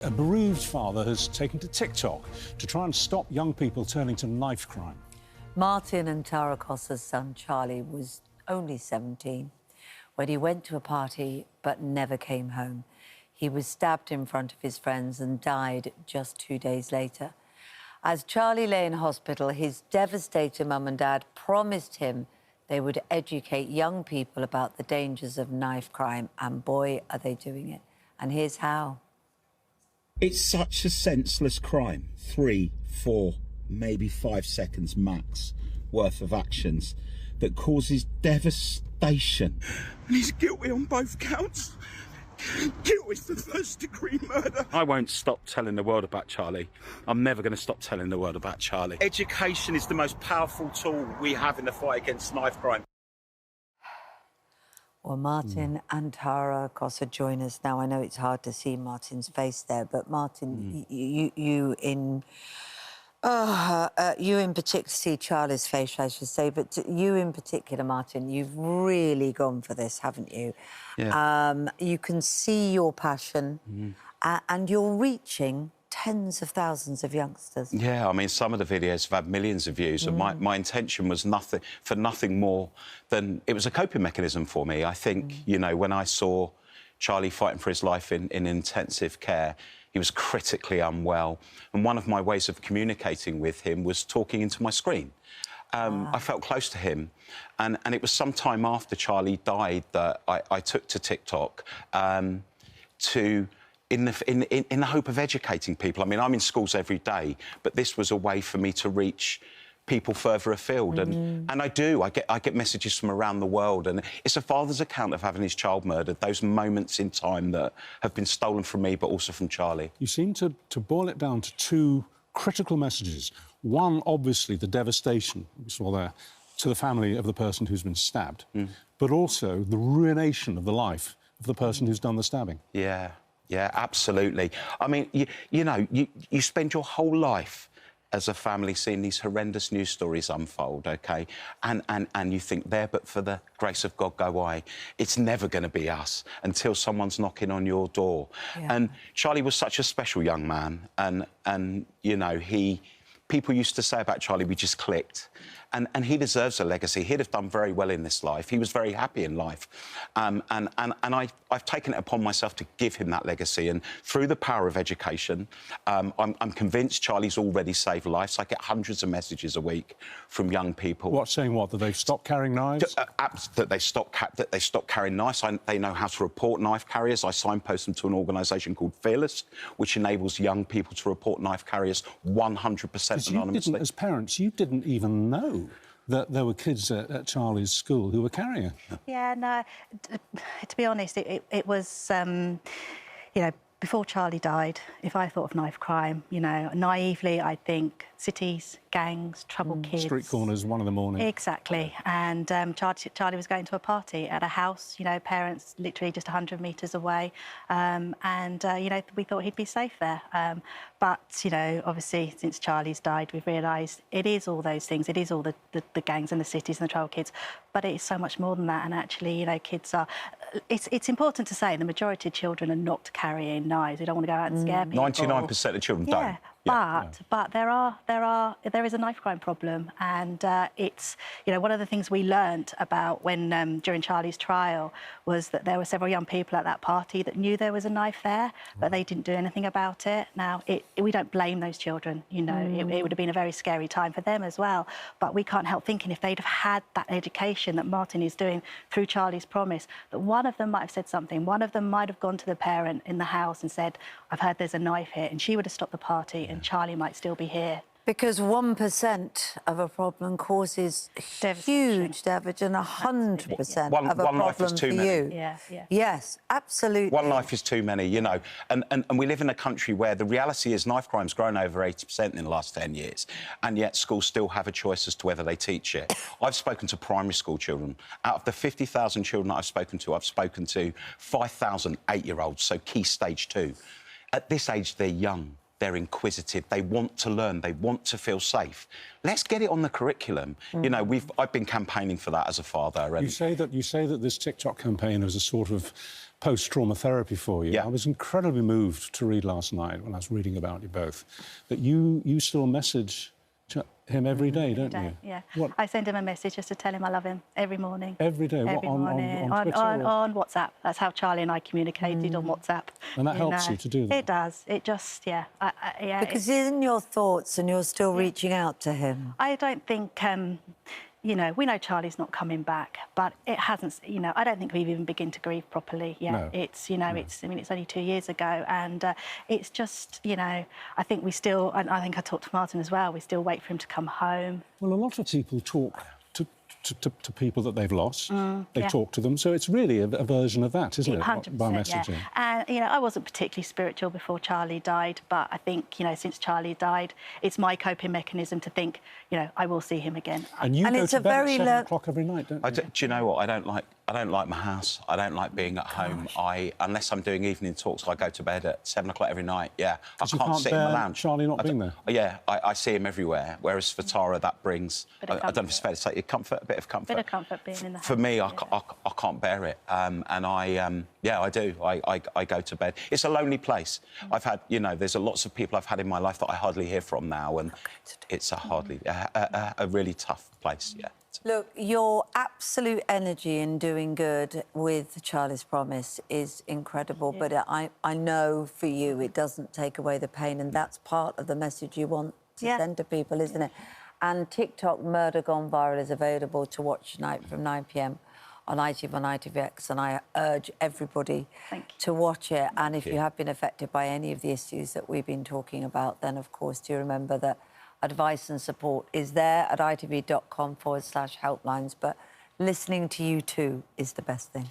A bereaved father has taken to TikTok to try and stop young people turning to knife crime. Martin and Tara Costa's son, Charlie, was only 17 when he went to a party but never came home. He was stabbed in front of his friends and died just 2 days later. As Charlie lay in hospital, his devastated mum and dad promised him they would educate young people about the dangers of knife crime, and boy, are they doing it. And here's how. It's such a senseless crime. 3, 4, maybe 5 seconds max worth of actions that causes devastation. And he's guilty on both counts. Guilty for first-degree murder. I won't stop telling the world about Charlie. I'm never going to stop telling the world about Charlie. Education is the most powerful tool we have in the fight against knife crime. Well, Martin and Tara Costa join us now. I know it's hard to see Martin's face there, but Martin, you in particular, see Charlie's face, I should say, but you in particular, Martin, you've really gone for this, haven't you? Yeah. You can see your passion, and you're reaching tens of thousands of youngsters. Yeah, I mean, some of the videos have had millions of views, and my intention was nothing more than... It was a coping mechanism for me. I think, you know, when I saw Charlie fighting for his life in intensive care, he was critically unwell, and one of my ways of communicating with him was talking into my screen. I felt close to him, and it was some time after Charlie died that I took to TikTok in the hope of educating people. I mean, I'm in schools every day, but this was a way for me to reach people further afield, and I do. I get messages from around the world, and it's a father's account of having his child murdered, those moments in time that have been stolen from me, but also from Charlie. You seem to boil it down to two critical messages. One, obviously, the devastation we saw there to the family of the person who's been stabbed, but also the ruination of the life of the person who's done the stabbing. Yeah, absolutely. I mean, you spend your whole life as a family seeing these horrendous news stories unfold, OK? And you think, there, but for the grace of God go I. It's never going to be us until someone's knocking on your door. Yeah. And Charlie was such a special young man, and you know, people used to say about Charlie, we just clicked. And he deserves a legacy. He'd have done very well in this life. He was very happy in life. And I've taken it upon myself to give him that legacy. And through the power of education, I'm convinced Charlie's already saved lives. I get hundreds of messages a week from young people. What, saying what? That they've stopped carrying knives? That they stop carrying knives. They know how to report knife carriers. I signpost them to an organisation called Fearless, which enables young people to report knife carriers 100% anonymously. As parents, you didn't even know that there were kids at Charlie's school who were carrying it. Yeah, no, to be honest, it was, you know, before Charlie died, if I thought of knife crime, you know, naively, I'd think cities, gangs, troubled kids. Street corners, 1 in the morning. Exactly. And Charlie was going to a party at a house, you know, parents literally just 100 metres away. You know, we thought he'd be safe there. But, you know, obviously, since Charlie's died, we've realised it is all those things. It is all the gangs and the cities and the troubled kids. But it is so much more than that. And actually, you know, kids are... It's important to say the majority of children are not carrying knives. They don't want to go out and scare people. 99% of children don't. But there is a knife crime problem, and it's, you know, one of the things we learnt about when during Charlie's trial was that there were several young people at that party that knew there was a knife there, but they didn't do anything about it. Now, we don't blame those children, you know, it would have been a very scary time for them as well, but we can't help thinking if they'd have had that education that Martin is doing through Charlie's promise, that one of them might have said something, one of them might have gone to the parent in the house and said, I've heard there's a knife here, and she would have stopped the party, and Charlie might still be here. Because 1% of a problem causes huge damage, and 100% of a problem for you. Yeah. Yes, absolutely. One life is too many, you know. And we live in a country where the reality is knife crime's grown over 80% in the last 10 years, and yet schools still have a choice as to whether they teach it. I've spoken to primary school children. Out of the 50,000 children that I've spoken to 5,000 8-year-olds, so key stage 2. At this age, they're young. they're inquisitive, they want to learn, they want to feel safe. Let's get it on the curriculum. You know, I've been campaigning for that as a father. And you say that this TikTok campaign is a sort of post-trauma therapy for you. Yeah. I was incredibly moved to read last night when I was reading about you both that you still message him every day, don't you? Yeah. What? I send him a message just to tell him I love him every morning. Every day? Every What, morning. on Twitter? On WhatsApp. That's how Charlie and I communicated on WhatsApp. And that helps you to do that? It does. It just, yeah. Because he's in your thoughts and you're still reaching out to him. I don't think, you know, we know Charlie's not coming back, but it hasn't, you know, I don't think we've even begun to grieve properly yet. No. It's, you know, it's only 2 years ago, and it's just, you know, I think we still, and I think I talked to Martin as well, we still wait for him to come home. Well, a lot of people talk to people that they've lost. They yeah. talk to them. So it's really a version of that, isn't it? 100%, By messaging. yeah. And, you know, I wasn't particularly spiritual before Charlie died, but I think, you know, since Charlie died, it's my coping mechanism to think, you know, I will see him again. And you go it's to a bed very at 7 o'clock every night, don't you? do you know what? I don't like my house. I don't like being at home. Unless I'm doing evening talks, I go to bed at 7 o'clock every night. Yeah, I You can't sit in the lounge. Charlie not being there. Yeah, I see him everywhere. Whereas for Tara, that brings I don't know if it's fair to say comfort, a bit of comfort. Bit of comfort being in the house. For me, yeah. I can't bear it, and yeah, I do. I go to bed. It's a lonely place. I've had, you know, there's lots of people I've had in my life that I hardly hear from now, and it's a really tough place. Yeah. Look, your absolute energy in doing good with Charlie's Promise is incredible, but I know for you it doesn't take away the pain, and that's part of the message you want to send to people, isn't it? And TikTok Murder Gone Viral is available to watch tonight from 9 p.m. on ITV, on ITVX, and I urge everybody to watch it. And if you have been affected by any of the issues that we've been talking about, then, of course, do remember that advice and support is there at itv.com/helplines, but listening to you too is the best thing.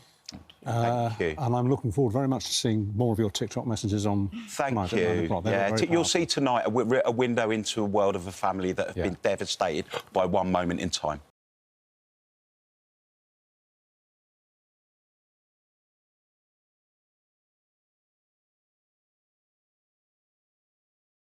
Thank you. And I'm looking forward very much to seeing more of your TikTok messages on Thank tonight you. at 9 o'clock. Yeah, you'll see tonight a window into a world of a family that have been devastated by one moment in time.